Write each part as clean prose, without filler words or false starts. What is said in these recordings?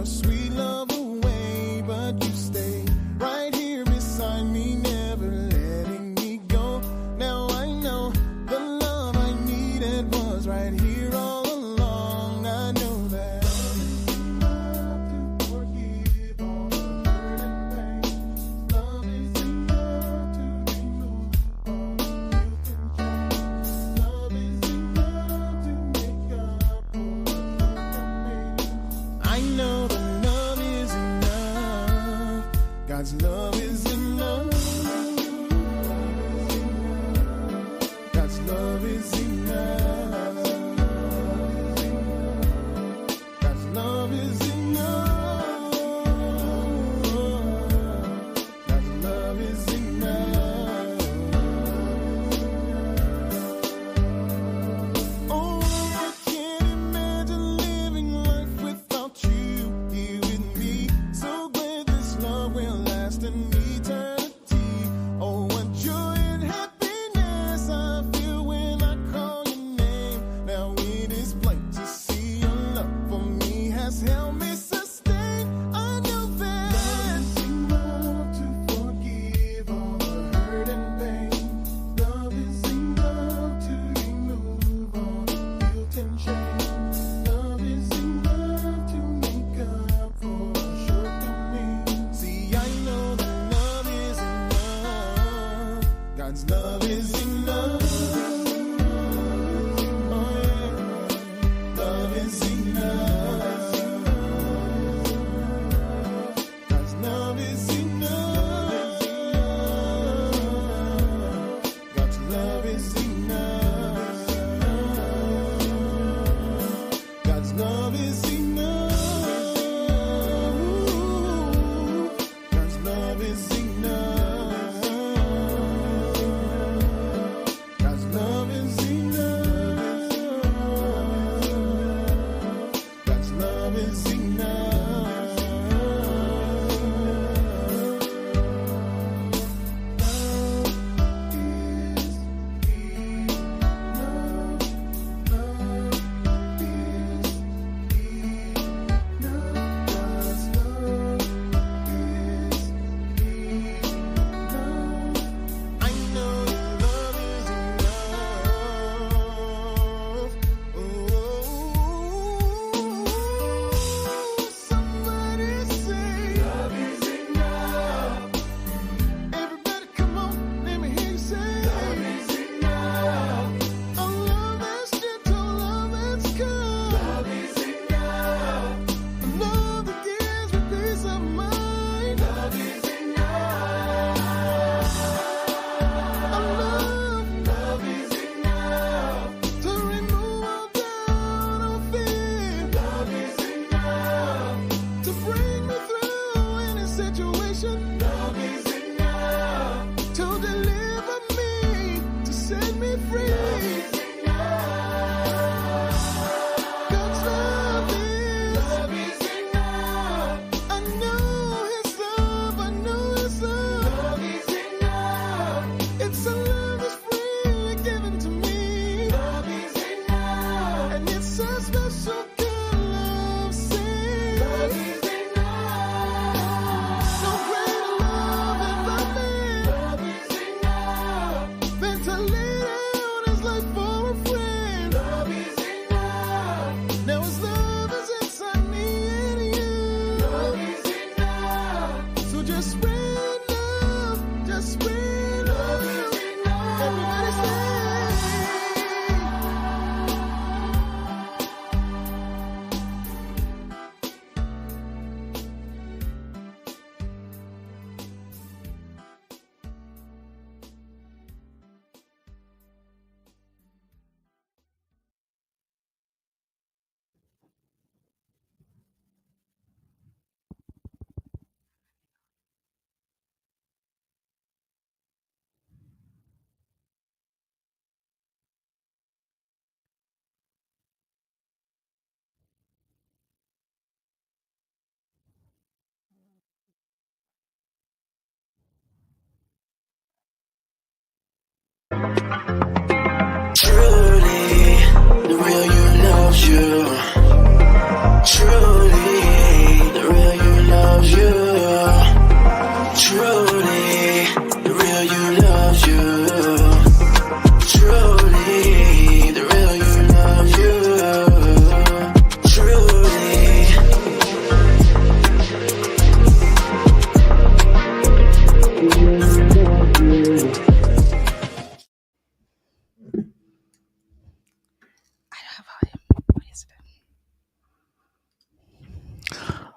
your sweet love away, but you stay right here beside me, never letting me go. Now I know the love I needed was right here all along. I know that love to forgive all the hurt and pain. Love is enough to remove all the guilt and shame. Love is enough to make up for what hurt and pain. I know that love is enough. God's love is enough. God's love is enough. God's love is enough. God's love is enough. Oh, I can't imagine living life without you here with me. So glad this love will last an eternity. Oh, what joy and happiness I feel when I call your name. Now it is plain to see your love for me has helped me sustain. I know that love is enough to forgive all the hurt and pain. Love is enough to remove all the guilt and shame. Love is enough to make up for shortcomings. See, I know that love is enough. God's love is enough. Oh, yeah. Love is enough. God's love is enough. God's love is enough. God's love is enough. God's love is enough. God's love is enough. God's love is enough. I know your love is enough. Somebody say love is enough. Everybody come on, let me hear you say love is enough. A love that's gentle, love that's kind. Love is enough. A love that gives me peace of mind. Love is enough. A love is enough to remove all doubt or fear. Love is enough to bring me through any situation. Love is enough to deliver me, to set me free. Love is enough. God's love is enough. I know His love, I know His love. Love is enough. It's a love that's freely given to me. Love is enough. And it's a special kind of love. Say love is enough. No greater love have I met. Love is enough. Than to lay down His life for a friend.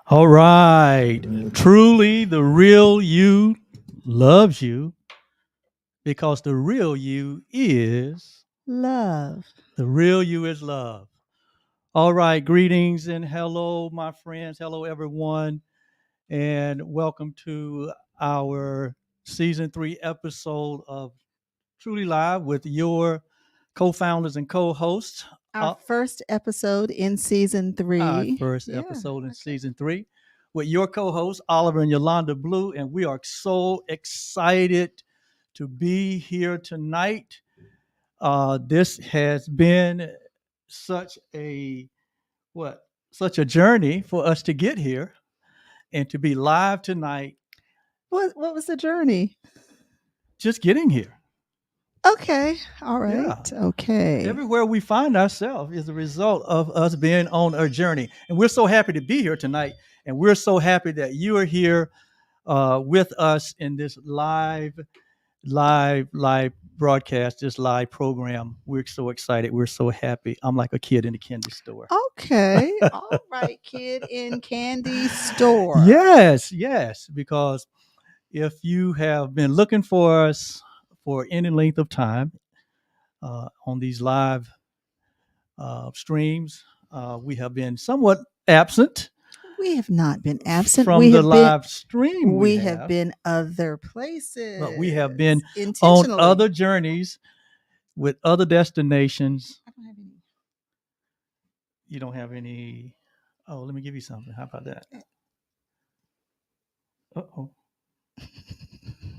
All right. Truly, the real you loves you because the real you is Love. the real you is love. All right. Greetings and hello, my friends. Hello, everyone. And welcome to our season 3 episode of Truly Live with your co founders and co hosts. Our first episode in season 3. First Yeah. episode in Okay. season 3 with your co-hosts Oliver and Yolanda Blue, and we are so excited to be here tonight. This has been such a what such a journey for us to get here and to be live tonight. What was the journey? Just getting here. Okay. All right. Yeah. Okay. Everywhere we find ourselves is a result of us being on a journey, and we're so happy to be here tonight. And we're so happy that you are here with us in this live broadcast, this live program. We're so excited. We're so happy. I'm like a kid in a candy store. Okay. All right, kid in candy store. Yes, because if you have been looking for us for any length of time on these live streams, we have been somewhat absent. We have not been absent From we the have live been stream. we have been other places. But we have been on intentionally. other journeys with other destinations. I don't have any. You don't have any. Oh, let me give you something. How about that? Uh-oh.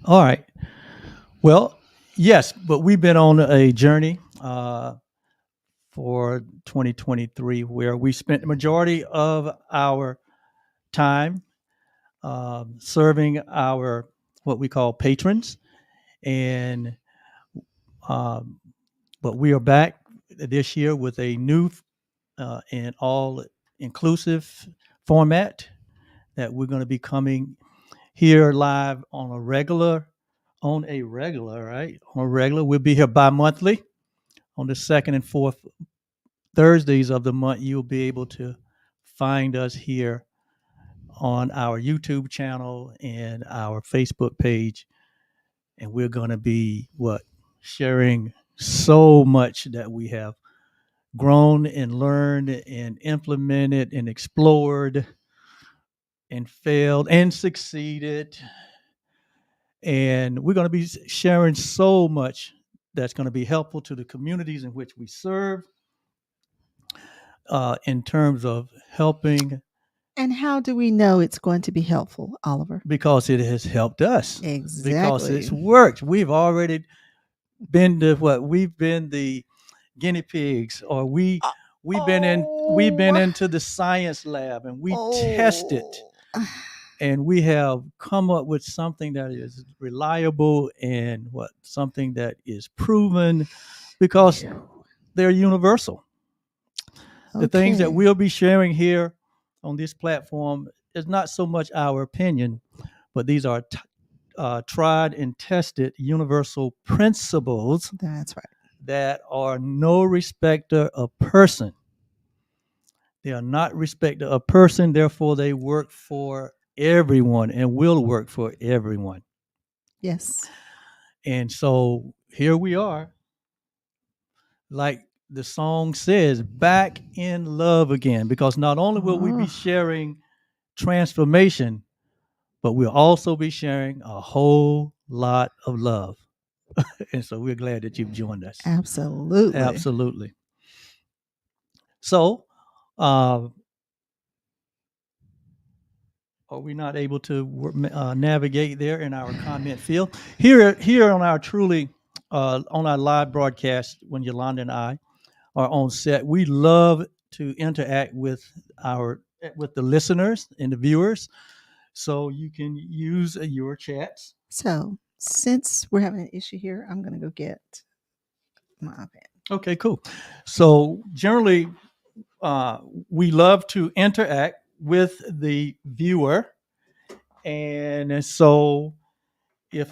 All right. Well, yes, but we've been on a journey for 2023 where we spent the majority of our time serving our what we call patrons, and but we are back this year with a new and all inclusive format that we're going to be coming here live on a regular, right? On a regular. We'll be here bi-monthly on the second and fourth Thursdays of the month. You'll be able to find us here on our YouTube channel and our Facebook page. And we're going to be sharing so much that we have grown and learned and implemented and explored and failed and succeeded. And we're going to be sharing so much that's going to be helpful to the communities in which we serve in terms of helping. And how do we know it's going to be helpful, Oliver? Because it has helped us. Exactly. Because it's worked. We've already been we've been the guinea pigs, or we've been into the science lab, and we tested, and we have come up with something that is reliable and something that is proven because they're universal. The things that we'll be sharing here on this platform is not so much our opinion, but these are tried and tested universal principles. That's right. That are no respecter of person. They are not respecter of person, therefore they work for everyone and will work for everyone. Yes. And so here we are, like the song says, back in love again, because not only will we be sharing transformation, but we'll also be sharing a whole lot of love. And so we're glad that you've joined us. Absolutely. So, are we not able to navigate there in our comment field? Here on our on our live broadcast, when Yolanda and I are on set, we love to interact with the listeners and the viewers. So you can use your chats. So since we're having an issue here, I'm going to go get my iPad. Okay, cool. So generally, we love to interact with the viewer, and so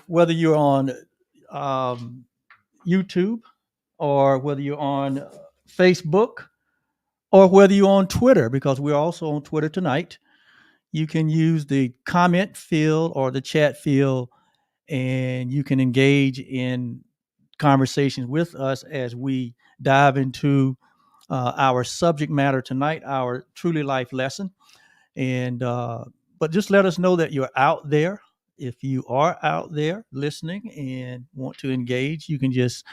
whether you're on YouTube, or whether you're on Facebook, or whether you're on Twitter, because we're also on Twitter tonight, you can use the comment field or the chat field, and you can engage in conversations with us as we dive into our subject matter tonight, our Truly Life lesson. And but just let us know that you're out there. If you are out there listening and want to engage, you can just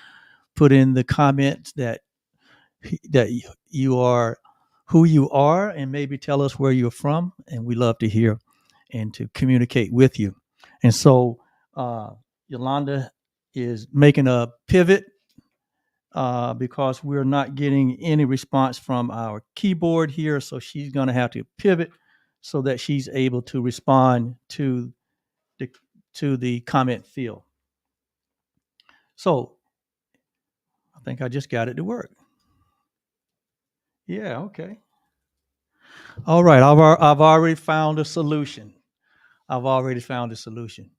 put in the comments that you are who you are, and maybe tell us where you're from, and we love to hear and to communicate with you. And so Yolanda is making a pivot because we're not getting any response from our keyboard here, so she's going to have to pivot so that she's able to respond the to the comment field. So I think I just got it to work. Yeah, okay. All right, I've already found a solution. I've already found a solution.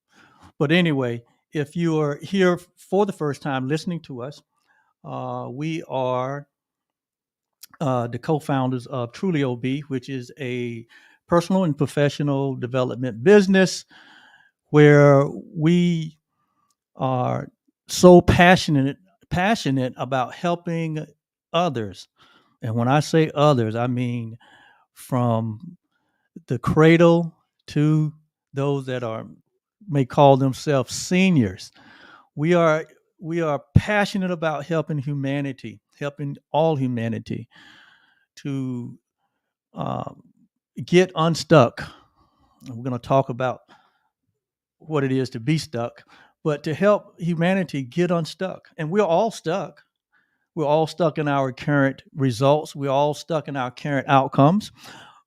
But anyway, if you are here for the first time listening to us, we are the co-founders of Truly OB, which is a personal and professional development business where we are so passionate about helping others. And when I say others, I mean from the cradle to those that are may call themselves seniors. We are we are passionate about helping humanity, helping all humanity to uh, get unstuck. We're going to talk about what it is to be stuck, but to help humanity get unstuck. And we're all stuck. We're all stuck in our current results. We're all stuck in our current outcomes,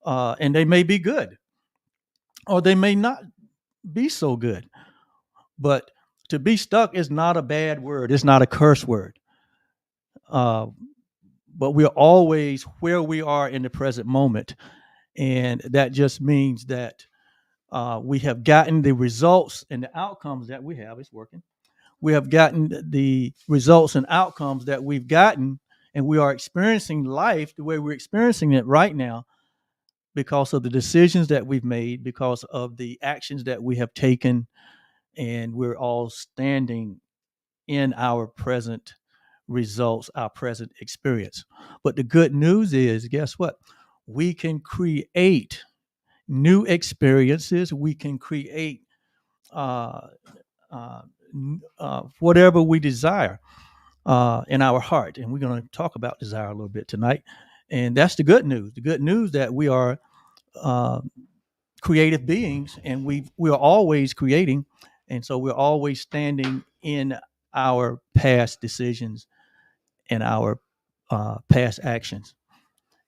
and they may be good, or they may not be so good. But to be stuck is not a bad word. It's not a curse word. Uh, but we're always where we are in the present moment, and that just means that we have gotten the results and the outcomes that we have. It's working. We have gotten the results and outcomes that we've gotten, and we are experiencing life the way we're experiencing it right now because of the decisions that we've made, because of the actions that we have taken, and we're all standing in our present results, our present experience. But the good news is, guess what? We can create new experiences. We can create uh, uh, whatever we desire in our heart. And we're going to talk about desire a little bit tonight. And that's the good news. The good news that we are uh, creative beings, and we are always creating, and so we're always standing in our past decisions and our past actions.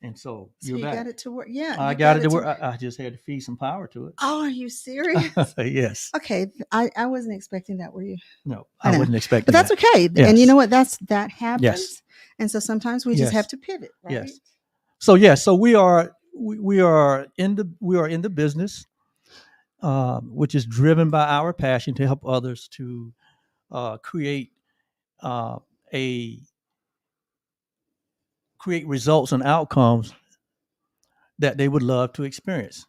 And so So you're you back. got it to work. Yeah, I you got it to to work. I just had to feed some power to it. Oh, are you serious? Yes. Okay, I wasn't expecting that. Were you? No, I I know. wasn't expecting But that's that. okay. And you Yes. know what? That happens. Yes. And so sometimes we just Yes. have to pivot, right? Yes. So so we are in the business, which is driven by our passion to help others to create uh, a create results and outcomes that they would love to experience.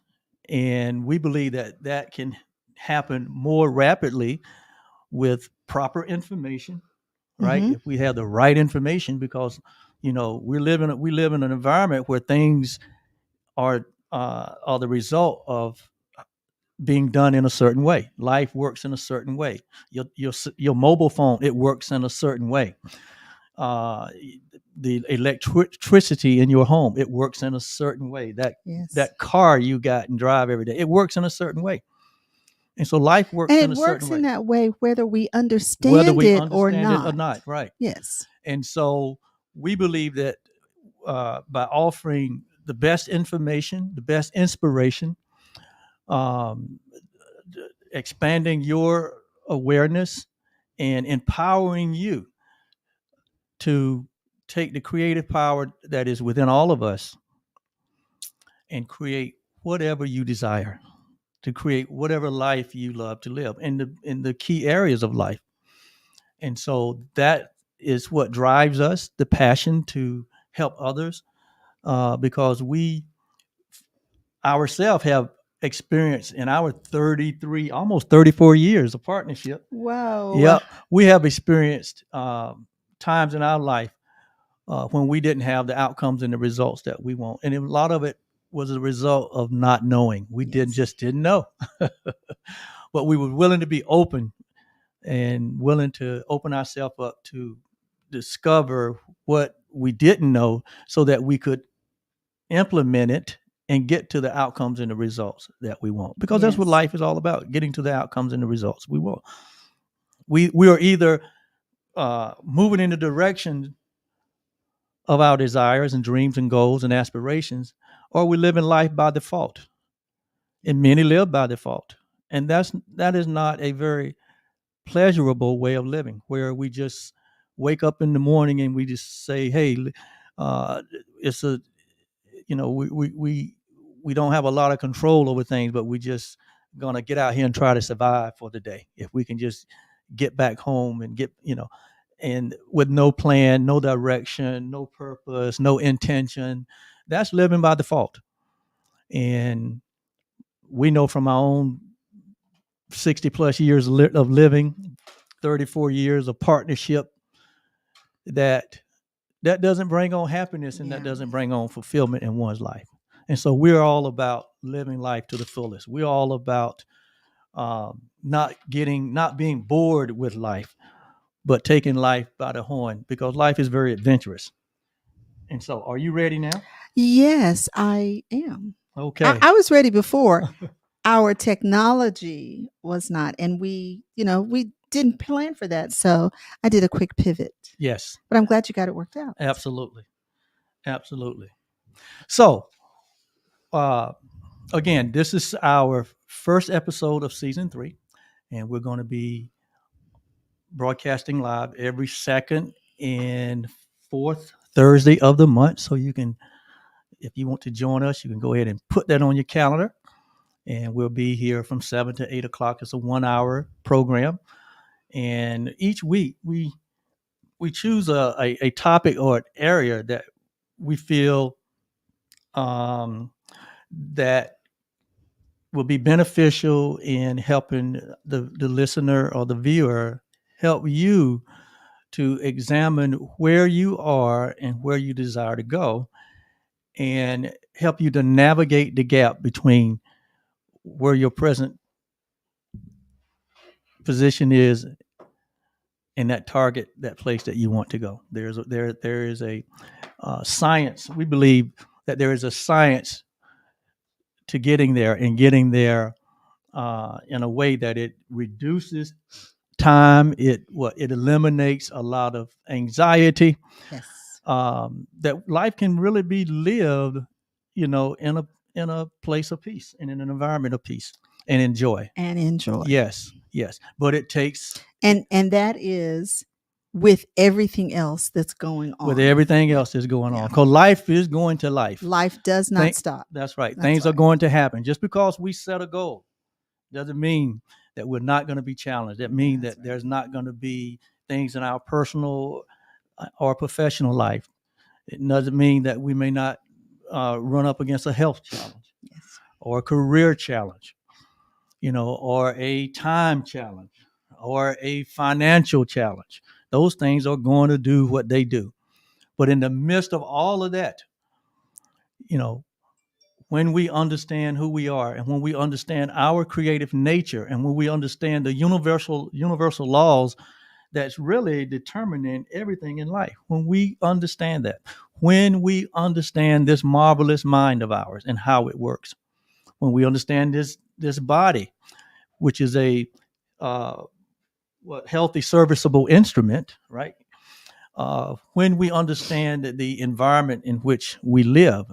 And we believe that that can happen more rapidly with proper information, right? Mm-hmm. If we have the right information, because we live in an environment where things are the result of being done in a certain way. Life works in a certain way. Your mobile phone, it works in a certain way. Uh, the electricity in your home, it works in a certain way. Yes. That car you got and drive every day, it works in a certain way. And so life works And in it a works certain in way, that way whether we whether understand we it or understand it or not. not, right? Yes. And so we believe that by offering the best information, the best inspiration, um, expanding your awareness, and empowering you to take the creative power that is within all of us and create whatever you desire, to create whatever life you love to live in the key areas of life. And so that is what drives us, the passion to help others, because we ourselves have experienced in our 33, almost 34 years of partnership. Whoa. Yep, we have experienced times in our life when we didn't have the outcomes and the results that we want, and a lot of it was a result of not knowing. We didn't know, but we were willing to be open and willing to open ourselves up to discover what we didn't know, so that we could implement it and get to the outcomes and the results that we want. Because that's what Yes. life is all about: getting to the outcomes and the results we want. We are either moving in the direction of our desires and dreams and goals and aspirations, or we live in life by default. And many live by default. And that is not a very pleasurable way of living, where we just wake up in the morning and we just say, hey, uh, it's a, we don't have a lot of control over things, but we just gonna get out here and try to survive for the day. If we can just get back home and and with no plan, no direction, no purpose, no intention, that's living by default. And we know from our own 60 plus years of living, 34 years of partnership, that doesn't bring on happiness, and that doesn't bring on fulfillment in one's life. And so we're all about living life to the fullest. We're all about not being bored with life, but taking life by the horn, because life is very adventurous. And so, are you ready now? Yes, I am. Okay. I was ready before. Our technology was not, and we didn't plan for that. So I did a quick pivot. Yes. But I'm glad you got it worked out. Absolutely. Absolutely. So, again, this is our first episode of season 3, and we're going to be broadcasting live every second and fourth Thursday of the month. So you can, if you want to join us, you can go ahead and put that on your calendar, and we'll be here from 7 to 8 o'clock. It's a 1-hour program, and each week we choose a topic or an area that we feel that will be beneficial in helping the listener or the viewer, help you to examine where you are and where you desire to go, and help you to navigate the gap between where your present position is and that target, that place that you want to go. There is a science. We believe that there is a science to getting there, and getting there in a way that it reduces time. It eliminates a lot of anxiety. Yes. That life can really be lived, in a place of peace and in an environment of peace and enjoy. And enjoy. Yes, but it takes, and that is with everything else that's going on. with everything else that's going on, because life is going to life. Life does not stop. That's right. Things are going to happen. Just because we set a goal doesn't mean that we're not going to be challenged. That means that there's not going to be things in our personal or professional life. It doesn't mean that we may not run up against a health challenge, or a career challenge, or a time challenge, or a financial challenge. Those things are going to do what they do. But in the midst of all of that, when we understand who we are, and when we understand our creative nature, and when we understand the universal laws that's really determining everything in life, when we understand that, when we understand this marvelous mind of ours and how it works, when we understand this body, which is a healthy, serviceable instrument, right? When we understand the environment in which we live,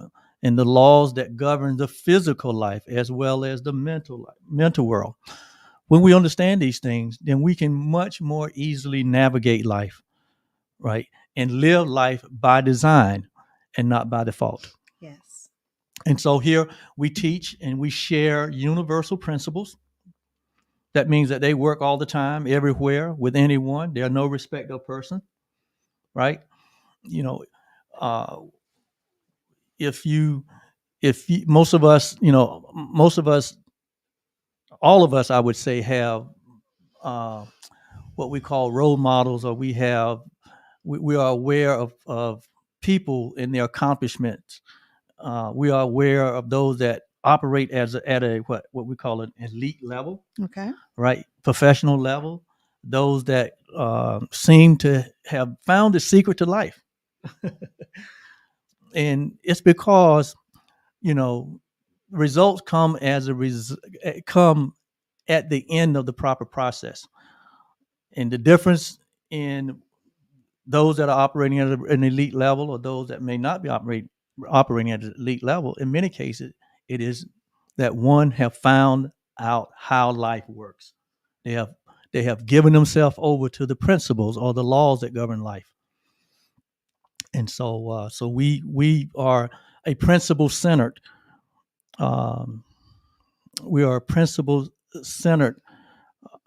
and the laws that govern the physical life as well as the mental world, when we understand these things, then we can much more easily navigate life, right? And live life by design and not by default. Yes. And so here we teach and we share universal principles. That means that they work all the time, everywhere, with anyone. They are no respect of person, right? If you most of us, most of us, all of us, I would say, have uh, what we call role models, or we are aware of people and their accomplishments. We are aware of those that operate at a what we call an elite level, Okay. right? Professional level. Those that seem to have found the secret to life, and it's because you know results come at the end of the proper process, and the difference in those that are operating at an elite level or those that may not be operating at an elite level, in many cases, it is that one have found out how life works. They have they have given themselves over to the principles or the laws that govern life, and so we are a principle centered. Um, we are a principle centered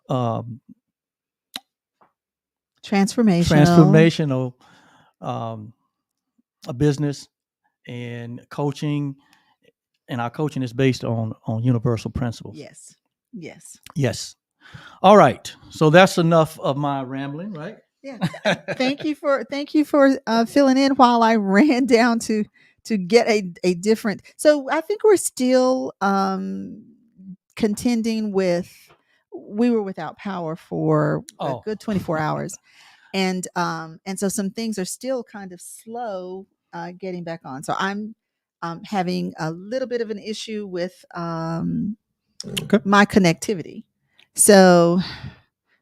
um, Transformational. transformational um, a business and coaching, and our coaching is based on universal principles. Yes. Yes. Yes. All right. So that's enough of my rambling, right? Yeah. Thank you for filling in while I ran down to get a different. So I think we're still contending with. We were without power for a Oh, good 24 hours, and so some things are still kind of slow getting back on. So I'm having a little bit of an issue with okay. my connectivity. So,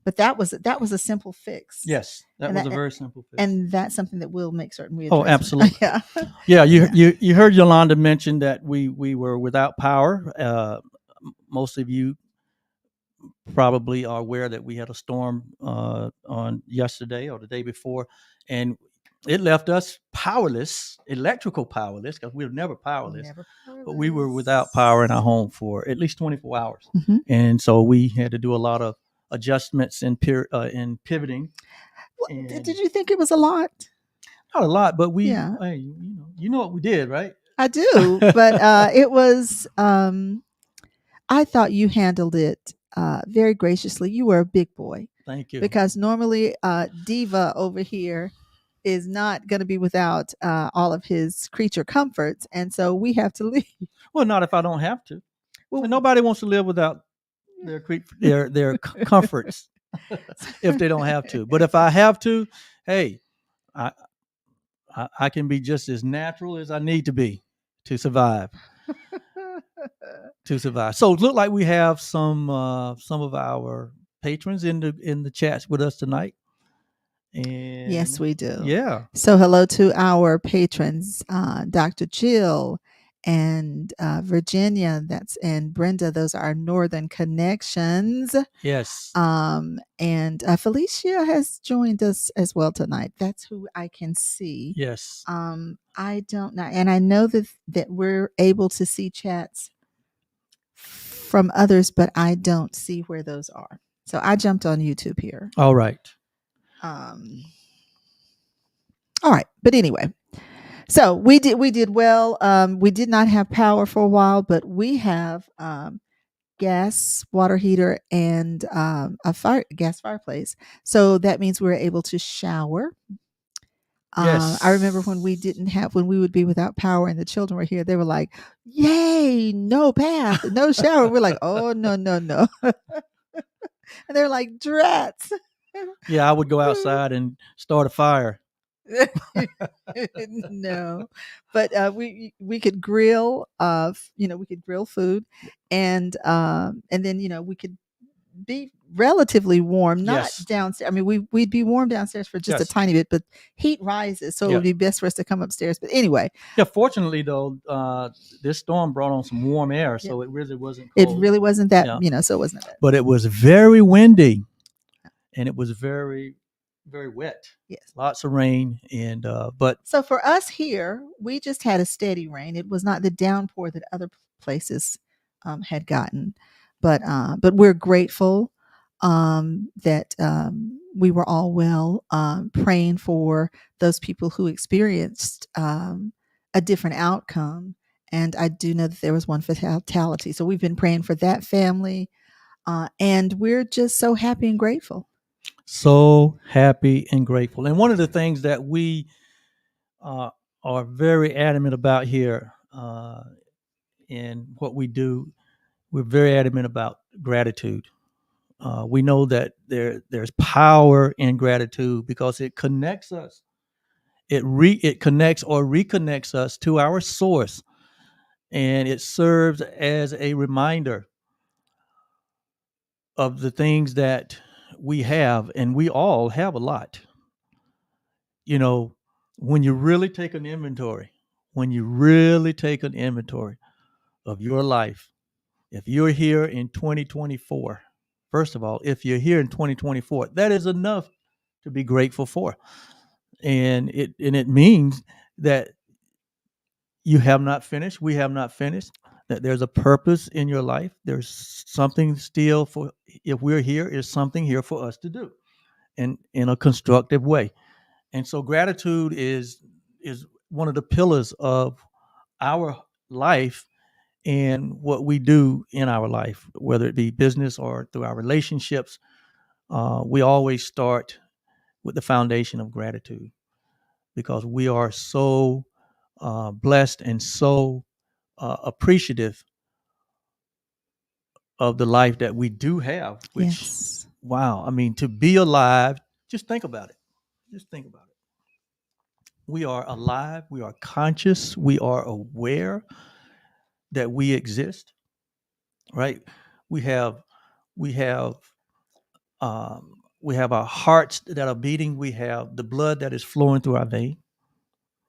but that was a simple fix. Yes, that And was a that- very simple fix. and that's something that we'll make certain we Oh, address. absolutely. Yeah. Yeah, Yeah. you heard Yolanda mention that we were without power. Most of you probably are aware that we had a storm on yesterday or the day before, and it left us powerless, electrical powerless, because we were never powerless. Never But we were without power in our home for at least 24 hours, Mhm. and so we had to do a lot of adjustments and in pivoting. Well, And did you think it was a lot? not a lot, but we, Yeah. hey, you know what we did, right? I do, but it was. I thought you handled it very graciously. You were a big boy Thank you. because normally Diva over here is not going to be without all of his creature comforts, and so we have to leave. Well, not if I don't have to. Well, And nobody wants to live without their comforts if they don't have to. But if I have to, hey, I I can be just as natural as I need to be to survive. To survive. So it looked like we have some of our patrons in the chats with us tonight. And yes, we do. yeah, So hello to our patrons, Dr. Jill and Virginia. And Brenda. Those are our Northern connections. yes, And Felicia has joined us as well tonight. That's who I can see. yes. I don't know, and I know that we're able to see chats from others, but I don't see where those are. So I jumped on YouTube here. All right. All right, but anyway, so we did well. We did not have power for a while, but we have gas, water heater, and a gas fireplace. So that means we were able to shower. Yes. I remember when we would be without power and the children were here, they were like, "Yay, no bath, no shower." We're like, "Oh, no, no, no." And they're like, "Drats." Yeah, I would go outside and start a fire. No, but we could grill. We could grill food, and then we could be relatively warm, not Yes. downstairs. I mean, we'd be warm downstairs for just a Yes. tiny bit, but heat rises, so it Yeah. would be best for us to come upstairs. But anyway, Yeah, fortunately though, this storm brought on some warm air, so it really wasn't cold. it really wasn't that, Yeah. so it wasn't that. But it was very windy, and it was very, very wet. Yes. Lots of rain, and but So for us here, we just had a steady rain. It was not the downpour that other places had gotten, but we're grateful that we were all well, praying for those people who experienced a different outcome, and I do know that there was one fatality. So we've been praying for that family, and we're just so happy and grateful. So happy and grateful. And one of the things that we uh, are very adamant about here in what we do, we're very adamant about gratitude. We know that there's power in gratitude because it connects us. It connects or reconnects us to our source, and it serves as a reminder of the things that we have, and we all have a lot. You know, when you really take an inventory, when you really take an inventory of your life, if you're here in 2024, first of all, if you're here in 2024, that is enough to be grateful for. And it means that you have not finished, we have not finished, that there's a purpose in your life. There's something still for, if we're here, is something here for us to do and in a constructive way. And so gratitude is one of the pillars of our life and what we do in our life, whether it be business or through our relationships. We always start with the foundation of gratitude because we are so blessed and so appreciative of the life that we do have, which, Yes. wow, I mean, to be alive, just think about it. Just think about it. We are alive, we are conscious, we are aware that we exist, right? We have, we have, we have our hearts that are beating, we have the blood that is flowing through our vein,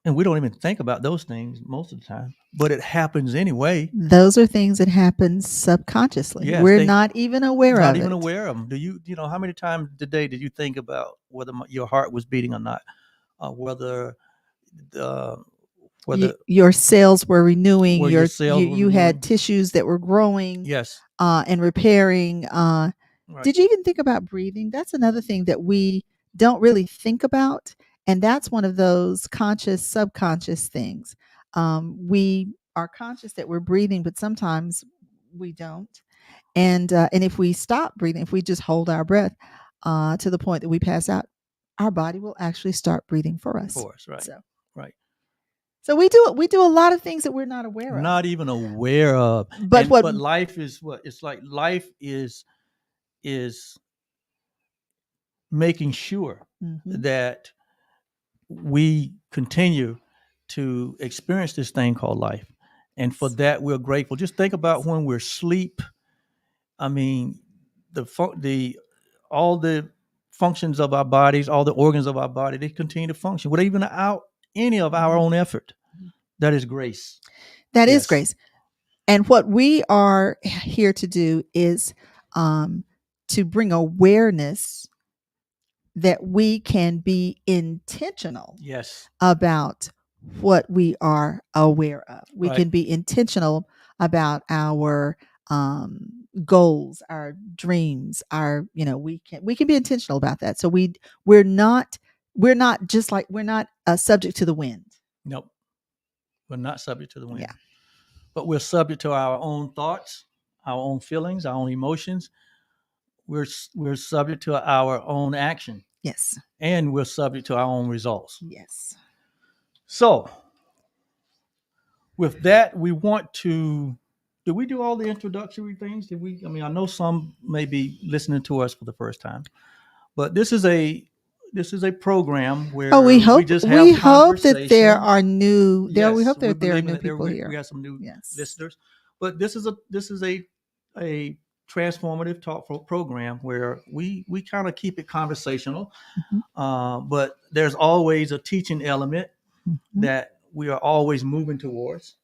and we don't even think about those things most of the time, but it happens anyway. Those are things that happen subconsciously. Yes, We're they not even aware not of even it. aware of them. You know, how many times today did you think about whether your heart was beating or not? Whether uh, whether Your cells were renewing. where your cells were You had renewing? tissues that were growing Yes, and repairing. right. Did you even think about breathing? That's another thing that we don't really think about, and that's one of those conscious, subconscious things. We are conscious that we're breathing, but sometimes we don't. And if we stop breathing, if we just hold our breath to the point that we pass out, our body will actually start breathing for us. For us, right, So, right. so we do a lot of things that we're not aware of. Not even aware of. But And what? but life is what it's like. Life is making sure Mhm. that we continue to experience this thing called life. And for that, we're grateful. Just think about when we're asleep. I mean, the all the functions of our bodies, all the organs of our body, they continue to function without even any of our own effort. That is grace. That is Yes. grace. And what we are here to do is to bring awareness that we can be intentional Yes. about what we are aware of. We Right. can be intentional about our goals, our dreams, our we can be intentional about that. So we're not just like we're not subject to the wind. Nope. We're not subject to the wind. Yeah. But we're subject to our own thoughts, our own feelings, our own emotions. We're subject to our own action, Yes. and we're subject to our own results. Yes. So, with that, we want to. Did we do all the introductory things? Did we? I mean, I know some may be listening to us for the first time, but this is a program where Oh, we we hope just we have hope that there conversation. are new there we Yes, hope we're that there are believing new that people we here. have some new Yes. listeners, but this is a transformative talk program where we kind of keep it conversational, Mhm. but there's always a teaching element Mhm. that we are always moving towards,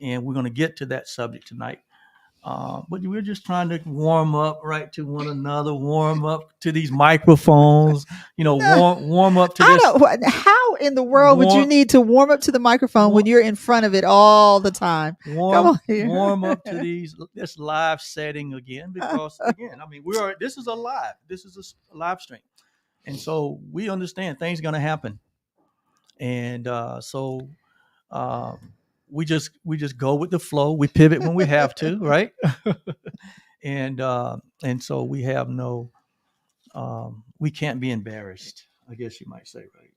and we're going to get to that subject tonight. But we're just trying to warm up right to one another, warm up to these microphones, No, warm up to I this, don't. How in the world would you warm, need to warm up to the microphone when warm, you're in front of it all the time? Come warm, on here. warm up to this live setting again, because again, I mean, this is a live stream, and so we understand things are going to happen, and so. Uh, we just go with the flow. We pivot when we have to, right? And so we have no, we can't be embarrassed, I guess you might say, right?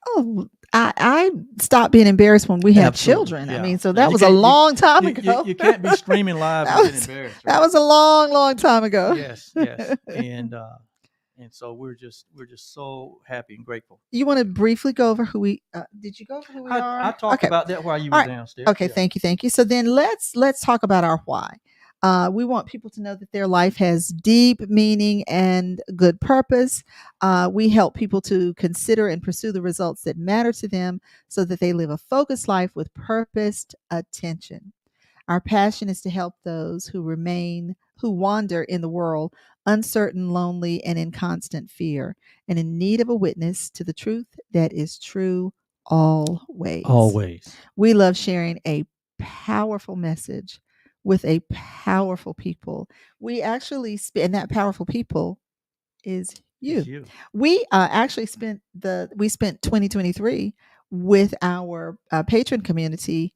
Oh, I stopped being embarrassed when we had Absolutely, children. I yeah. mean, so Yeah, that you was a can't long time you, ago. you can't be streaming live That and get was embarrassed, that right? was a long, long time ago. Yes, and so we're just so happy and grateful. You want to briefly go over who we did you go over who we I are? talked Okay. about that while you All were right. downstairs. Okay, Yeah. thank you. So then let's talk about our why. We want people to know that their life has deep meaning and good purpose. We help people to consider and pursue the results that matter to them so that they live a focused life with purposed attention. Our passion is to help those who wander in the world, uncertain, lonely, and in constant fear, and in need of a witness to the truth that is true always. Always. We love sharing a powerful message with a powerful people. We actually and that powerful people is you. It's you. We actually spent 2023 with our patron community,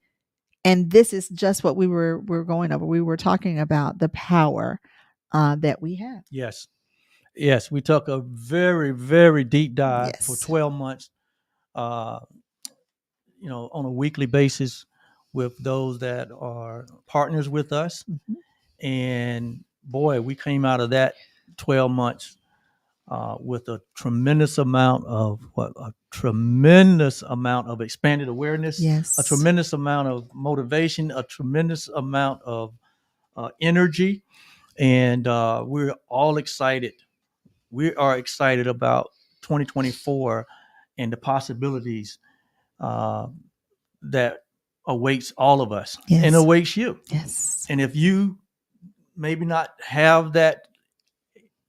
and this is just what we're going over. We were talking about the power that we have. Yes. Yes. We took a very, very deep dive for Yes. 12 months, uh, on a weekly basis with those that are partners with us. Mhm. And boy, we came out of that 12 months with a tremendous amount of expanded awareness, Yes. a tremendous amount of motivation, a tremendous amount of energy, and we're all excited. We are excited about 2024 and the possibilities uh, that awaits all of us and Yes. awaits you. Yes. And if you maybe not have that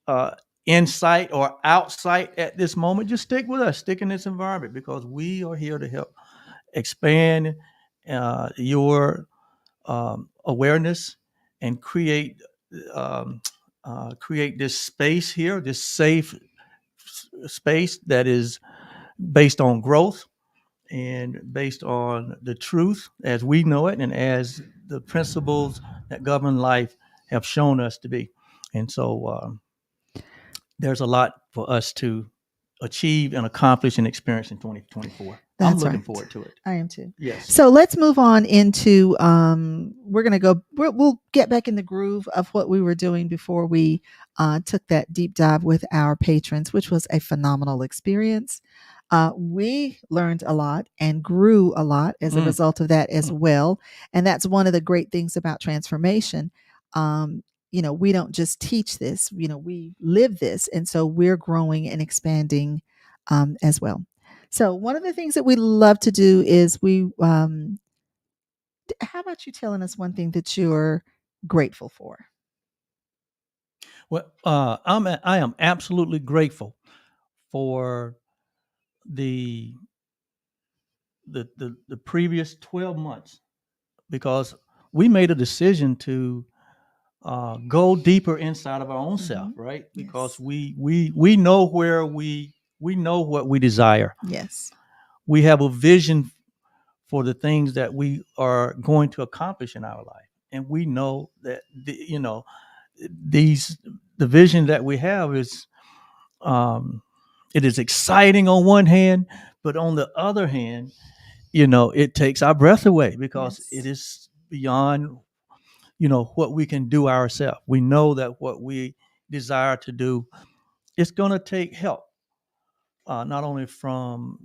uh, insight or outsight at this moment, just stick with us, stick in this environment, because we are here to help expand your awareness and create this space here, this safe space that is based on growth and based on the truth as we know it and as the principles that govern life have shown us to be. And so there's a lot for us to achieve and accomplish and experience in 2024. I'm That's looking right. forward to it. I am too. Yes. So let's move on into we're going to go we'll get back in the groove of what we were doing before we took that deep dive with our patrons, which was a phenomenal experience. We learned a lot and grew a lot as a result of that as well. And that's one of the great things about transformation. We don't just teach this, we live this. And so we're growing and expanding as well. So one of the things that we love to do is how about you telling us one thing that you're grateful for? Well, I am absolutely grateful for the the previous 12 months because we made a decision to go deeper inside of our own self, right? Because Yes. we know where we know what we desire. Yes. We have a vision for the things that we are going to accomplish in our life, and we know that the vision that we have is it is exciting on one hand, but on the other hand, it takes our breath away because Yes. it is beyond what we can do ourselves. We know that what we desire to do, it's going to take help, not only from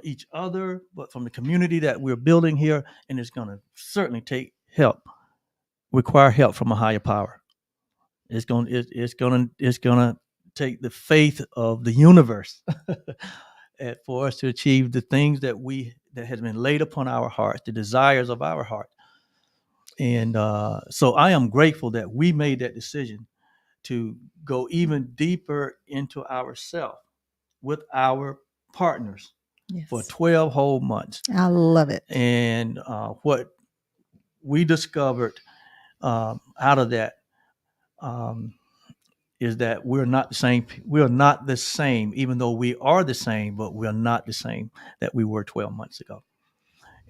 each other, but from the community that we're building here, and it's going to certainly require help from a higher power. It's going to take the faith of the universe for us to achieve the things that has been laid upon our hearts, the desires of our heart. And so I am grateful that we made that decision to go even deeper into ourselves with our partners for Yes. 12 whole months. I love it. And what we discovered out of that is that we're not the same. We are not the same, even though we are the same, but we're not the same that we were 12 months ago.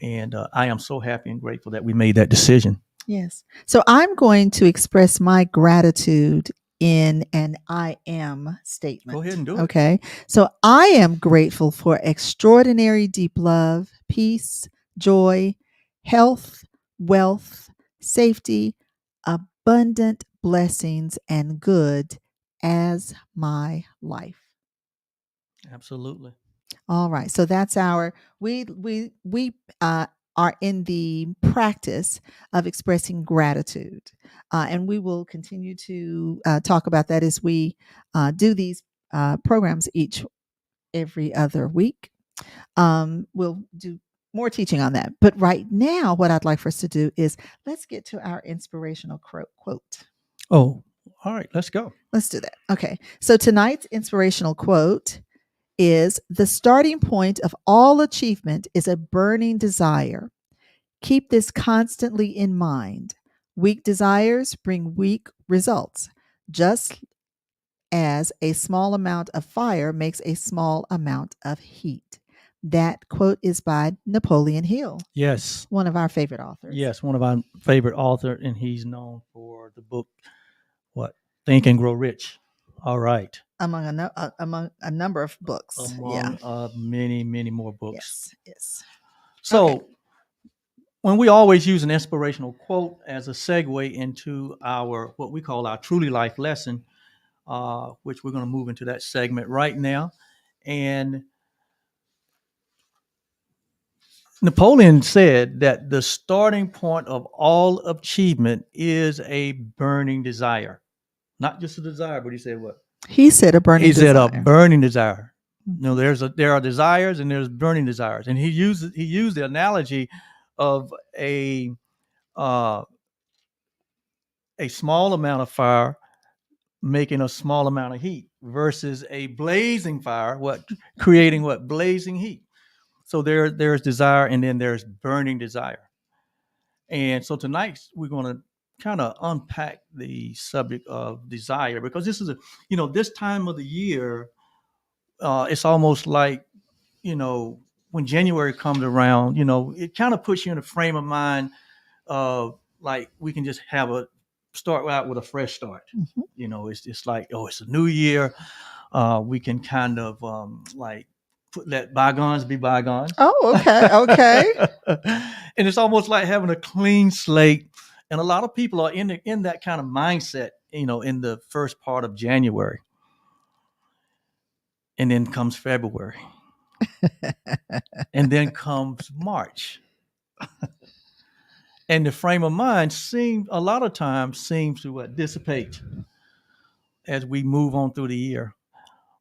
And I am so happy and grateful that we made that decision. Yes. So I'm going to express my gratitude in an I am statement. Go ahead and do it. Okay. So I am grateful for extraordinary deep love, peace, joy, health, wealth, safety, abundant blessings, and good as my life. Absolutely. All right. So that's our we are in the practice of expressing gratitude, and we will continue to talk about that as we do these programs every other week. We'll do more teaching on that, but right now, what I'd like for us to do is let's get to our inspirational quote. Oh, all right. Let's go. Let's do that. Okay. So tonight's inspirational quote is: the starting point of all achievement is a burning desire. Keep this constantly in mind. Weak desires bring weak results, just as a small amount of fire makes a small amount of heat. That quote is by Napoleon Hill. Yes. One of our favorite authors. Yes, one of our favorite authors, and he's known for the book, Think and Grow Rich. All right. Among a number of books. Among many, many more books. Yes. So when we always use an inspirational quote as a segue into our what we call our Truly Life lesson, which we're going to move into that segment right now. And Napoleon said that the starting point of all achievement is a burning desire. Not just a desire, but he said what? He said a burning desire. He said a burning desire. You know, there are desires and there's burning desires. And he used the analogy of a small amount of fire making a small amount of heat versus a blazing fire, creating blazing heat. So there's desire and then there's burning desire. And so tonight we're going to kind of unpack the subject of desire, because this is this time of the year, it's almost like, when January comes around, it kind of puts you in a frame of mind of like we can just start out with a fresh start. Mm-hmm. It's like, it's a new year. We can kind of let bygones be bygones. Oh, okay. And it's almost like having a clean slate. And a lot of people are in that kind of mindset, in the first part of January. And then comes February. And then comes March. And the frame of mind a lot of times seems to dissipate as we move on through the year.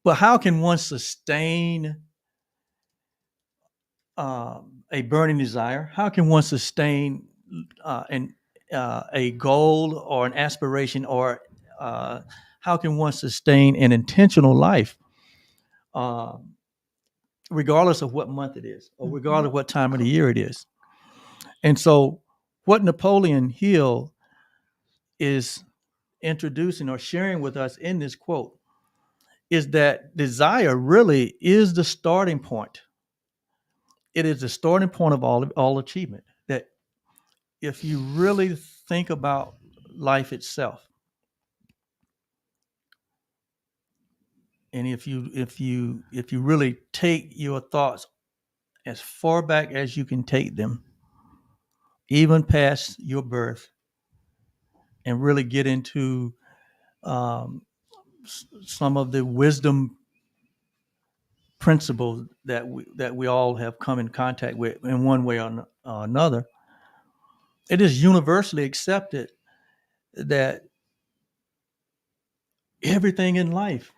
But how can one sustain a burning desire? How can one sustain a goal or an aspiration, or how can one sustain an intentional life, regardless of what month it is, or regardless of what time of the year it is? And so what Napoleon Hill is introducing or sharing with us in this quote is that desire really is the starting point. It is the starting point of all achievement. That if you really think about life itself, and if you really take your thoughts as far back as you can take them, even past your birth, and really get into some of the wisdom principles that we all have come in contact with in one way or another, it is universally accepted that everything in life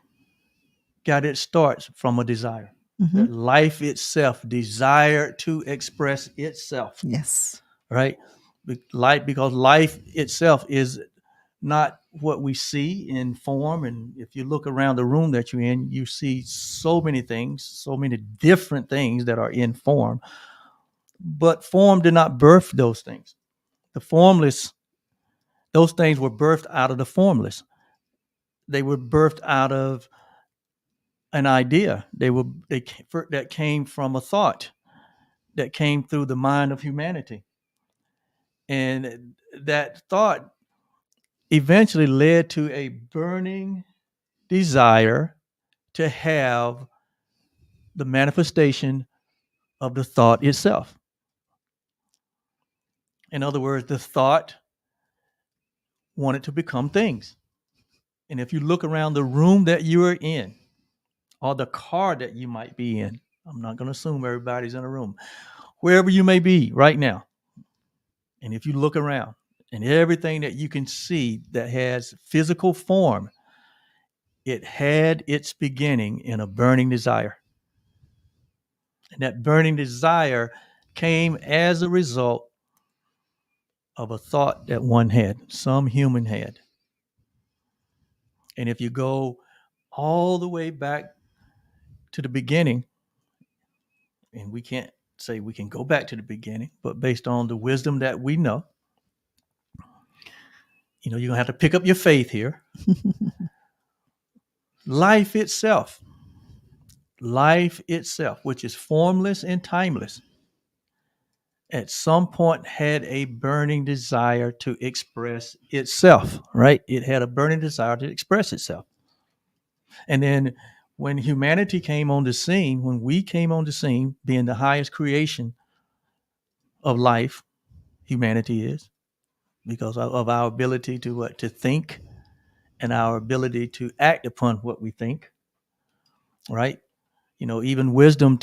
got its starts from a desire. Mm-hmm. That life itself desired to express itself. Yes. Right? Because life itself is not what we see in form. And if you look around the room that you're in, you see so many things, so many different things that are in form. But form did not birth those things. The formless, those things were birthed out of the formless. They were birthed out of an idea. That came from a thought that came through the mind of humanity. And that thought eventually led to a burning desire to have the manifestation of the thought itself. In other words, the thought wanted to become things. And if you look around the room that you are in, or the car that you might be in, I'm not going to assume everybody's in a room, wherever you may be right now. And if you look around and everything that you can see that has physical form, it had its beginning in a burning desire. And that burning desire came as a result of a thought that one had, some human had. And if you go all the way back to the beginning, and we can't say we can go back to the beginning, but based on the wisdom that we know, you're going to have to pick up your faith here. Life itself, which is formless and timeless, at some point had a burning desire to express itself, right? It had a burning desire to express itself. And then when humanity came on the scene, when we came on the scene, being the highest creation of life, humanity is, because of our ability to think and our ability to act upon what we think, right? Even wisdom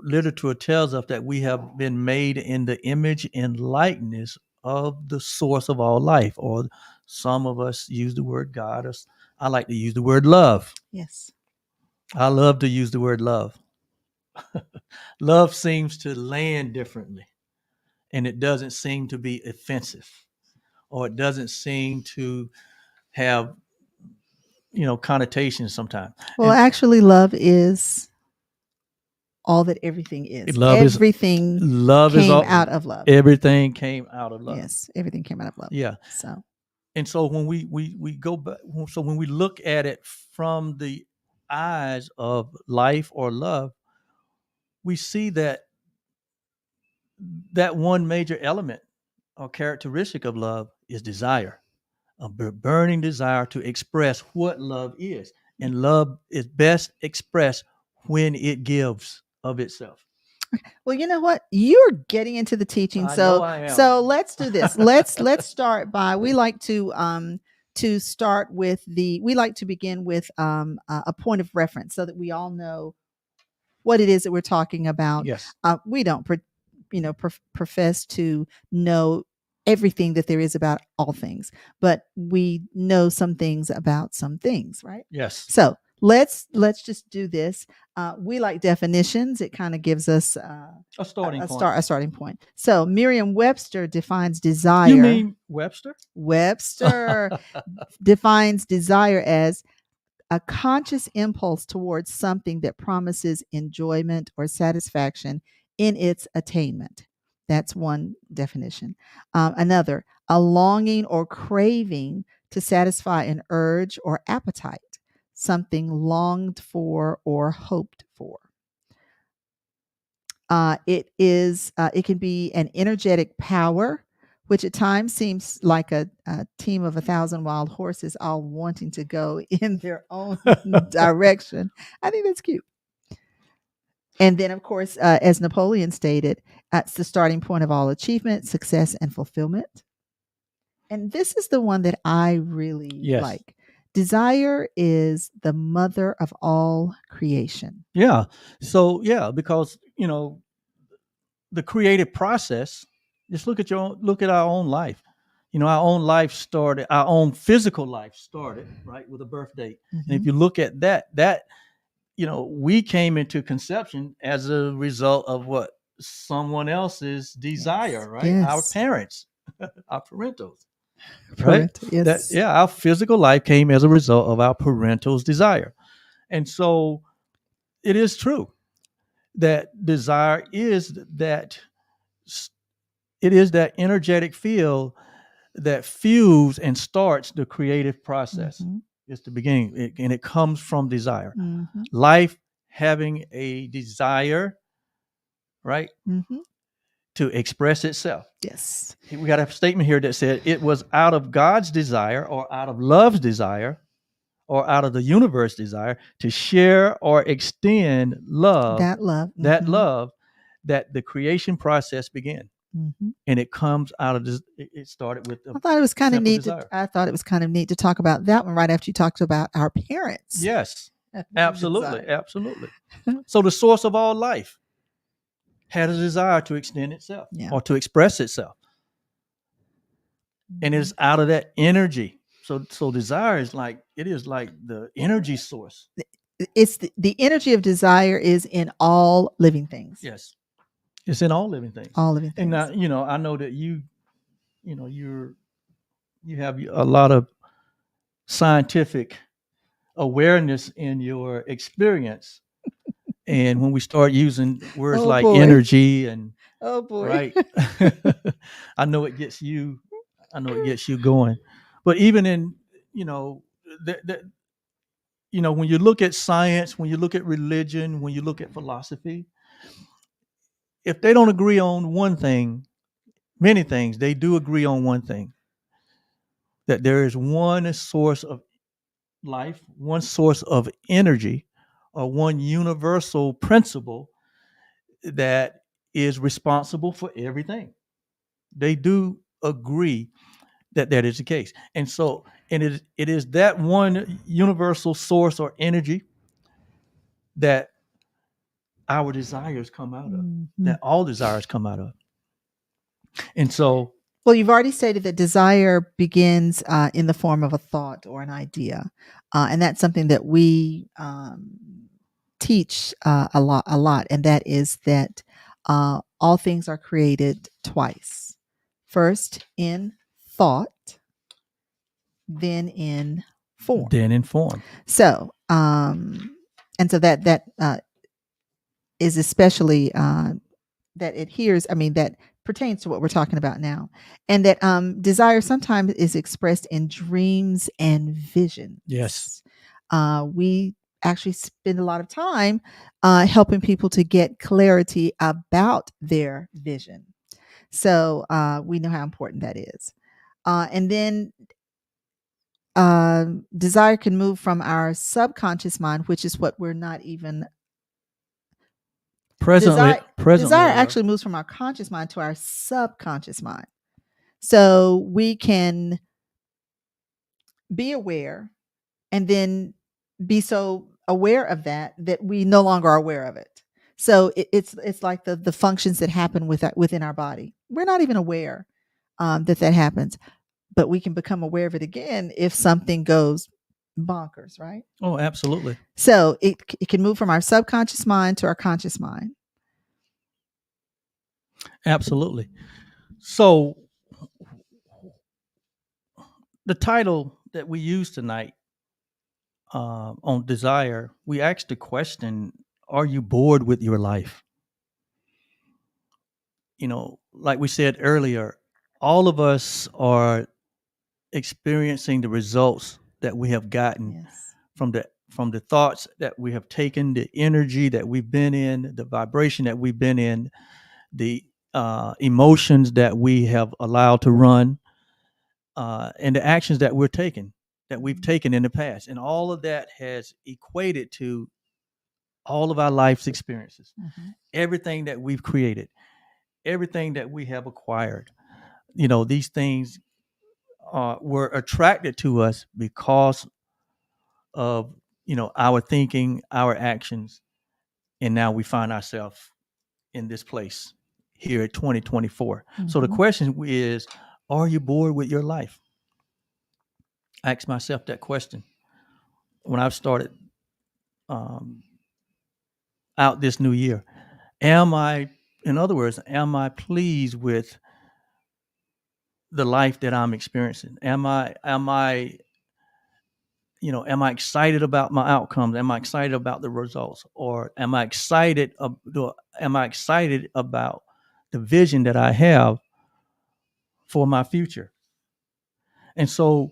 literature tells us that we have been made in the image and likeness of the source of all life, or some of us use the word God, or I like to use the word love. Yes. I love to use the word love. Love seems to land differently, and it doesn't seem to be offensive, or it doesn't seem to have, connotations sometimes. Well, And actually, love is all that everything is. love Everything is came all, out of love. everything came out of love. Yes, everything came out of love. Yeah. So, And so when we go back, so when we look at it from the eyes of life or love, we see that one major element or characteristic of love is desire, a burning desire to express what love is. And love is best expressed when it gives of itself. well, you know what? You're getting into the teaching. I know I am. So let's do this. Let's start by, we like to start with we like to begin with a point of reference so that we all know what it is that we're talking about. Yes. We don't profess to know everything that there is about all things, but we know some things about some things, right? Yes. So let's just do this. We like definitions. It kind of gives us A starting point. A starting point. So Merriam-Webster defines desire. You mean Webster? Webster defines desire as a conscious impulse towards something that promises enjoyment or satisfaction in its attainment. That's one definition. Another, a longing or craving to satisfy an urge or appetite, something longed for or hoped for. It can be an energetic power, which at times seems like a team of 1,000 wild horses all wanting to go in their own direction. I think that's cute. And then, of course, as Napoleon stated, it's the starting point of all achievement, success, and fulfillment. And this is the one that I really like. Desire is the mother of all creation. Yeah. So, because, the creative process, just look at our own life. Our own life started, our own physical life started, right, with a birth date. Mm-hmm. And if you look at that, we came into conception as a result of what? Someone else's desire, right? Yes. Our parents, our parentals. Right? Yes. Our physical life came as a result of our parental's desire. And so it is true that desire is that energetic field that fuels and starts the creative process. Mm-hmm. It's the beginning, and it comes from desire. Mm-hmm. Life having a desire, right? Mm-hmm. To express itself. Yes. We got a statement here that said it was out of God's desire or out of love's desire or out of the universe desire to share or extend love, That love. that Mm-hmm. love, that the creation process began. Mm-hmm. And it comes out of this, it started with I thought it was kind of simple neat. desire. I thought it was kind of neat to talk about that one right after you talked about our parents. Yes, and absolutely, desire. absolutely. So the source of all life had a desire to extend itself Yeah. or to express itself. And it's out of that energy. So desire is like, it is like the energy source. It's the energy of desire is in all living things. Yes. It's in all living things. All living things. And now, I know that you have a lot of scientific awareness in your experience. And when we start using words Oh, like boy. energy and Oh boy. right, I know it gets you going. But even in, when you look at science, when you look at religion, when you look at philosophy, if they don't agree on one thing, many things, they do agree on one thing, that there is one source of life, one source of energy, or one universal principle that is responsible for everything. They do agree that that is the case. And so, and it is that one universal source or energy that our desires come out of, that all desires come out of. And so, well, you've already stated that desire begins in the form of a thought or an idea. And that's something that we teach a lot. And that is that all things are created twice. First in thought, then in form. So, and so that is especially that adheres. I mean, that pertains to what we're talking about now, and that desire sometimes is expressed in dreams and visions. Yes. We actually spend a lot of time helping people to get clarity about their vision. So we know how important that is. And then desire can move from our subconscious mind, which is what we're not even presently desire actually moves from our conscious mind to our subconscious mind. So we can be aware and then be so aware of that we no longer are aware of it. So it's like the functions that happen within our body. We're not even aware that happens, but we can become aware of it again if something goes bonkers, right? Oh, absolutely. So it can move from our subconscious mind to our conscious mind. Absolutely. So the title that we use tonight on desire, we asked the question, are you bored with your life? Like we said earlier, all of us are experiencing the results that we have gotten from the thoughts that we have taken, the energy that we've been in, the vibration that we've been in, the emotions that we have allowed to run, and the actions that we've taken in the past. And all of that has equated to all of our life's experiences, everything that we've created, everything that we have acquired. These things were attracted to us because of our thinking, our actions, and now we find ourselves in this place here at 2024. So the question is, are you bored with your life? I asked myself that question when I started out this new year. In other words, am I pleased with the life that I'm experiencing? Am I excited about my outcomes? Am I excited about the results? Or am I excited about the vision that I have for my future? And so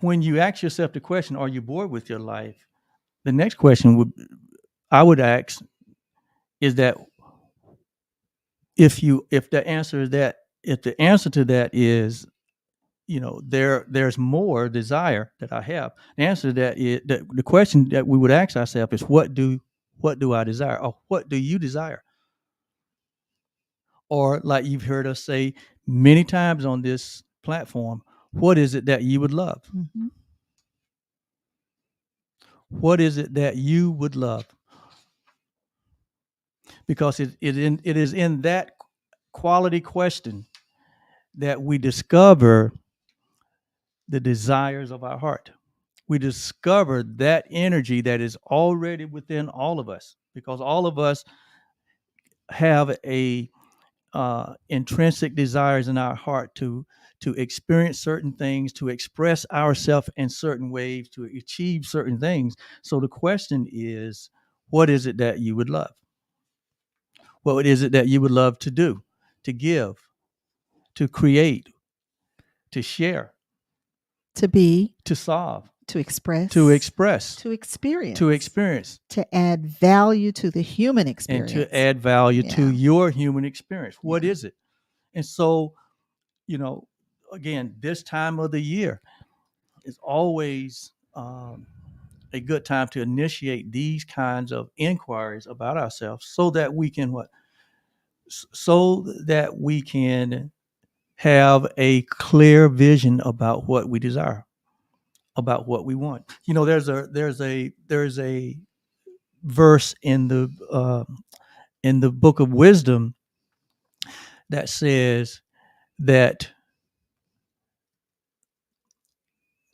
when you ask yourself the question, are you bored with your life? The next question I would ask is that, if the answer is that if the answer to that is, there's more desire that I have, the answer to that is the question that we would ask ourselves is what do I desire, or what do you desire? Or like you've heard us say many times on this platform, what is it that you would love? Mhm. What is it that you would love? Because it is in that quality question that we discover the desires of our heart. We discover that energy that is already within all of us, because all of us have a intrinsic desires in our heart to experience certain things, to express ourselves in certain ways, to achieve certain things. So the question is, what is it that you would love? What is it that you would love to do, to give, to create, to share, To be, to solve, to express, to express, to experience, to experience, to add value to the human and experience. to add value to Yeah. your human experience? What Yeah. is it? And so, you know, again, this time of the year is always a good time to initiate these kinds of inquiries about ourselves, so that we can so that we can have a clear vision about what we desire, about what we want. There's a verse in the book of wisdom that says that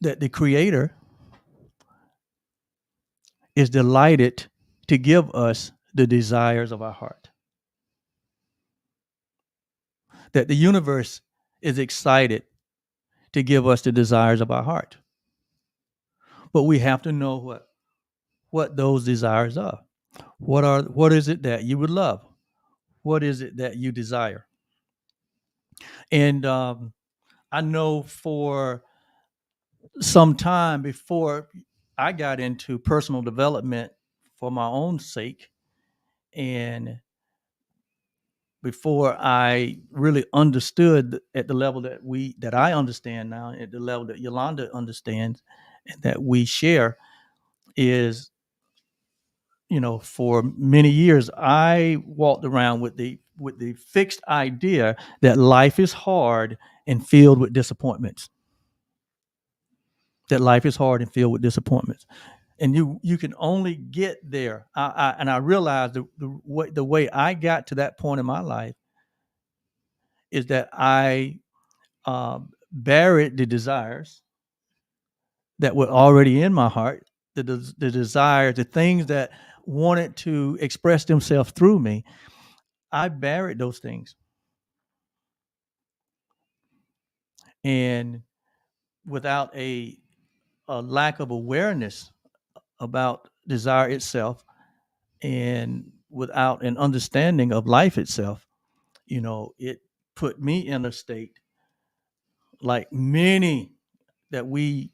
the creator is delighted to give us the desires of our heart, that the universe is excited to give us the desires of our heart. But we have to know what those desires are. What is it that you would love? What is it that you desire? And I know for some time before I got into personal development for my own sake, and before I really understood at the level that I understand now, at the level that Yolanda understands and that we share, is, for many years I walked around with the fixed idea that life is hard and filled with disappointments. That life is hard and filled with disappointments, and you can only get there. I realized the way I got to that point in my life is that I buried the desires that were already in my heart, the desires, the things that wanted to express themselves through me. I buried those things, and without a lack of awareness about desire itself, and without an understanding of life itself, it put me in a state like many that we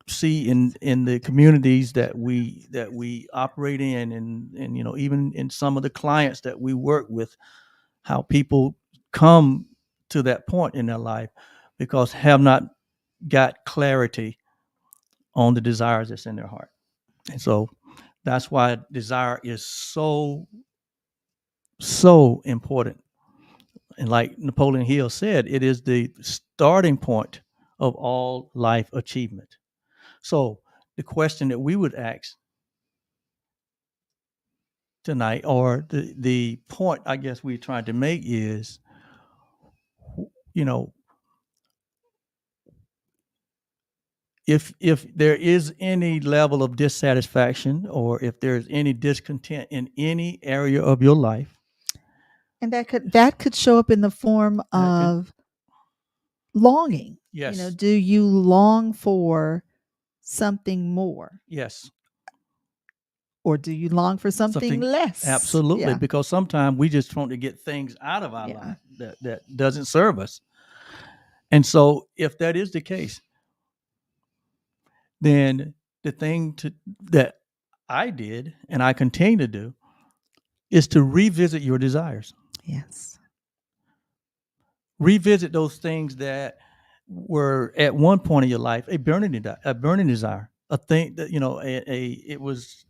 see in the communities that we operate in, and even in some of the clients that we work with, how people come to that point in their life because have not got clarity on the desires that's in their heart. And so that's why desire is so important. And like Napoleon Hill said, it is the starting point of all life achievement. So the question that we would ask tonight, or the point I guess we're trying to make, is, you know, if there is any level of dissatisfaction, or if there's any discontent in any area of your life, And that could show up in the form of longing. yes, Do you long for something more, yes, or do you long for something less? absolutely, Yeah. because sometimes we just want to get things out of our Yeah. life that doesn't serve us. And so if that is the case, then the thing that I did and I continue to do is to revisit your desires. Yes. revisit those things that were at one point in your life a burning desire, a thing that it was,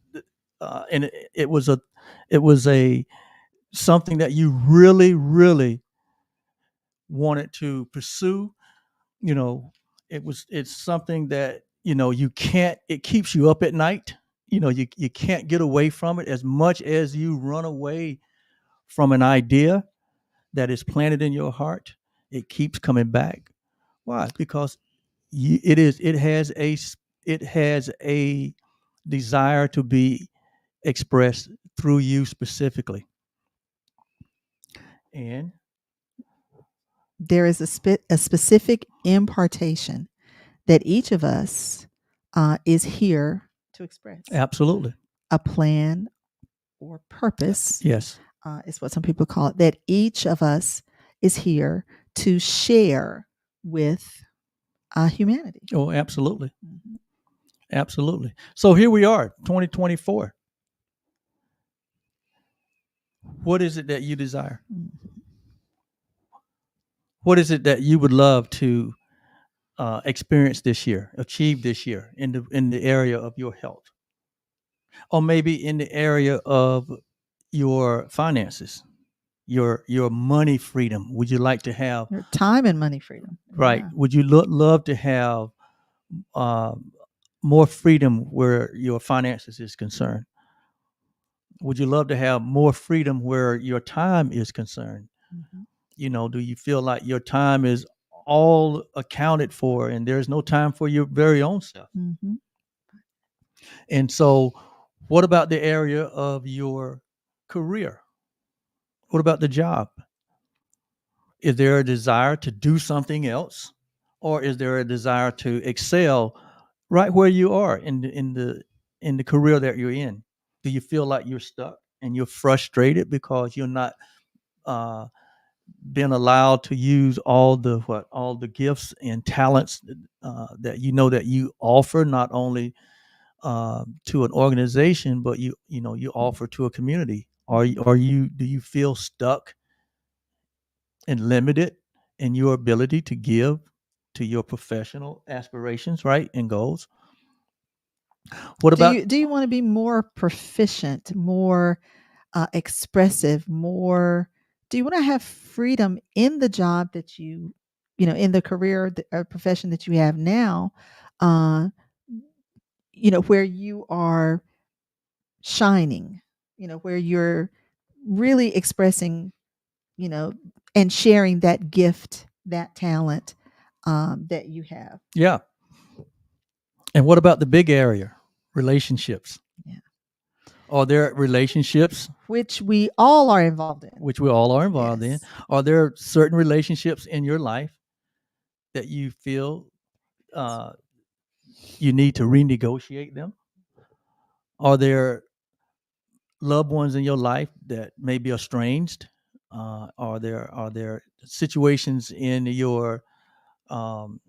and it was a something that you really, really wanted to pursue. You know, it's something that you can't. It keeps you up at night. You can't get away from it as much as you run away from an idea that is planted in your heart. It keeps coming back. Why? Because it has a desire to be expressed through you specifically. And There is a specific impartation that each of us is here to express. absolutely, A plan or purpose yes. is what some people call it, that each of us is here to share with humanity. Oh, absolutely, Mhm. absolutely. So here we are, 2024. What is it that you desire? Mhm. What is it that you would love to experience this year, achieve this year in the area of your health, or maybe in the area of your finances, your money freedom? Would you like to have Your time and money freedom. right? Yeah. Would you love to have uh, more freedom where your finances is concerned? Would you love to have more freedom where your time is concerned? Mhm. Do you feel like your time is all accounted for and there's no time for your very own self? Mhm. And so, what about the area of your career? What about the job? Is there a desire to do something else, or is there a desire to excel right where you are in the career that you're in? Do you feel like you're stuck and you're frustrated because you're not uh, being allowed to use all the gifts and talents that that you offer, not only to an organization, but you offer to a community? Are you do you feel stuck and limited in your ability to give to your professional aspirations, right, and goals? What Do about you want to be more proficient, more expressive, more? Do you want to have freedom in the job that in the career or profession that you have now? Uh, where you are shining, where you're really expressing, you know, and sharing that gift, that talent that you have. yeah? And what about the big area, relationships? Yeah. Are there relationships Which we all are involved in. which we all are involved in? Yes. Are there certain relationships in your life that you feel uh, you need to renegotiate them? Are there loved ones in your life that may be estranged? Are there situations um,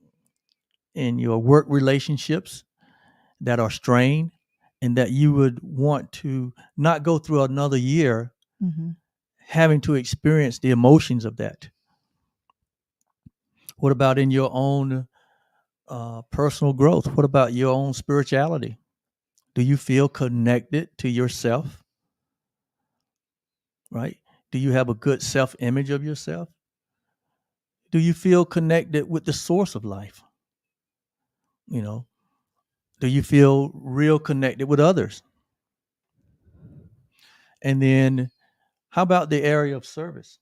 in your work relationships that are strained, and that you would want to not go through another year Mhm. having to experience the emotions of that? What about in your own personal growth? What about your own spirituality? Do you feel connected to yourself? Right? Do you have a good self image of yourself? Do you feel connected with the source of life? You know, do you feel real connected with others? And then, how about the area of service?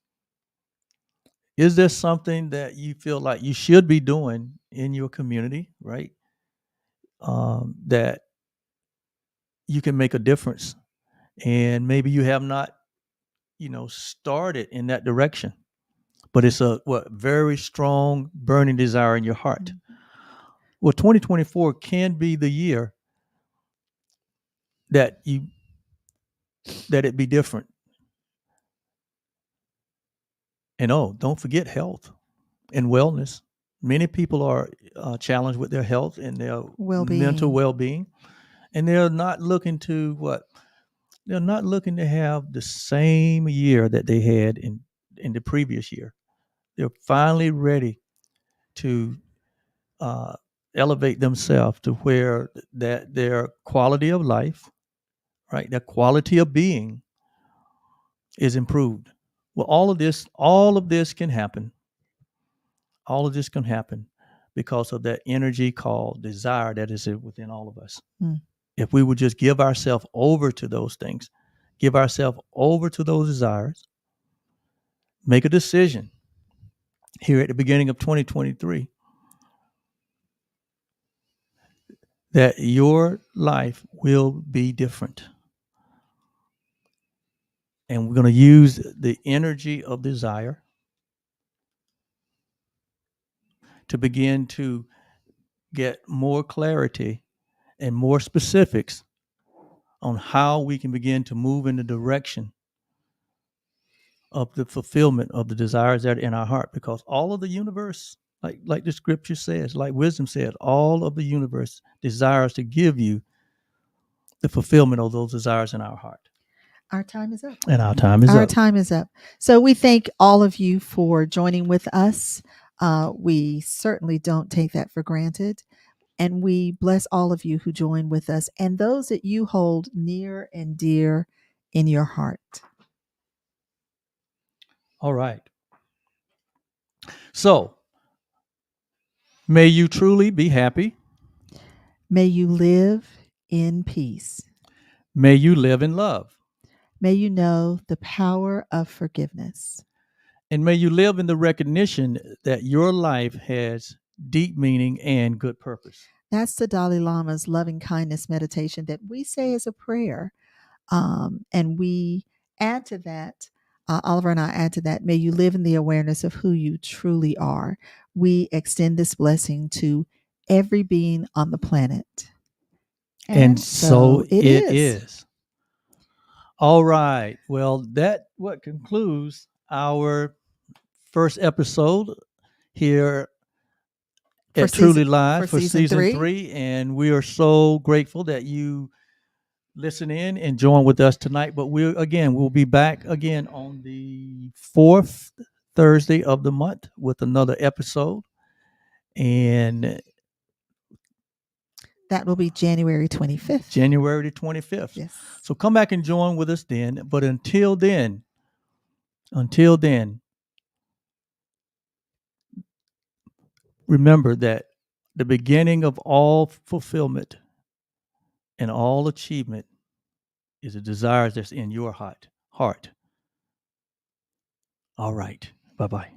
Is there something that you feel like you should be doing in your community, right? That you can make a difference, and maybe you have not, started in that direction, but it's a very strong burning desire in your heart. Mhm. Well, 2024 can be the year that you that it be different. And don't forget health and wellness. Many people are challenged with their health and their mental Well-being. well-being, and they're not looking to they're not looking to have the same year that they had in the previous year. They're finally ready to elevate themselves to where that their quality of life, right, their quality of being is improved. Well, all of this can happen. All of this can happen because of that energy called desire that is within all of us. Mm. If we would just give ourselves over to those things, give ourselves over to those desires, make a decision here at the beginning of 2023 that your life will be different. And we're going to use the energy of desire to begin to get more clarity and more specifics on how we can begin to move in the direction of the fulfillment of the desires that are in our heart. Because all of the universe, like the scripture says, like wisdom said, all of the universe desires to give you the fulfillment of those desires in our heart. Our time is up. And our time is Our up. time is up. So we thank all of you for joining with us. We certainly don't take that for granted. And we bless all of you who join with us and those that you hold near and dear in your heart. All right. So, may you truly be happy. May you live in peace. May you live in love. May you know the power of forgiveness. And may you live in the recognition that your life has deep meaning and good purpose. That's the Dalai Lama's loving kindness meditation that we say as a prayer. And we add to that, Oliver and I add to that, may you live in the awareness of who you truly are. We extend this blessing to every being on the planet. And so it is. is. All right. Well, that what concludes our first episode here For at Truly season- Live for for season season three. 3. And we are so grateful that you listen in and join with us tonight. But we'll be back again on the 4th Thursday of the month with another episode. And That will be January 25th. January the 25th. Yes. So come back and join with us then. But until then, remember that the beginning of all fulfillment and all achievement is a desire that's in your heart. All right. Bye-bye.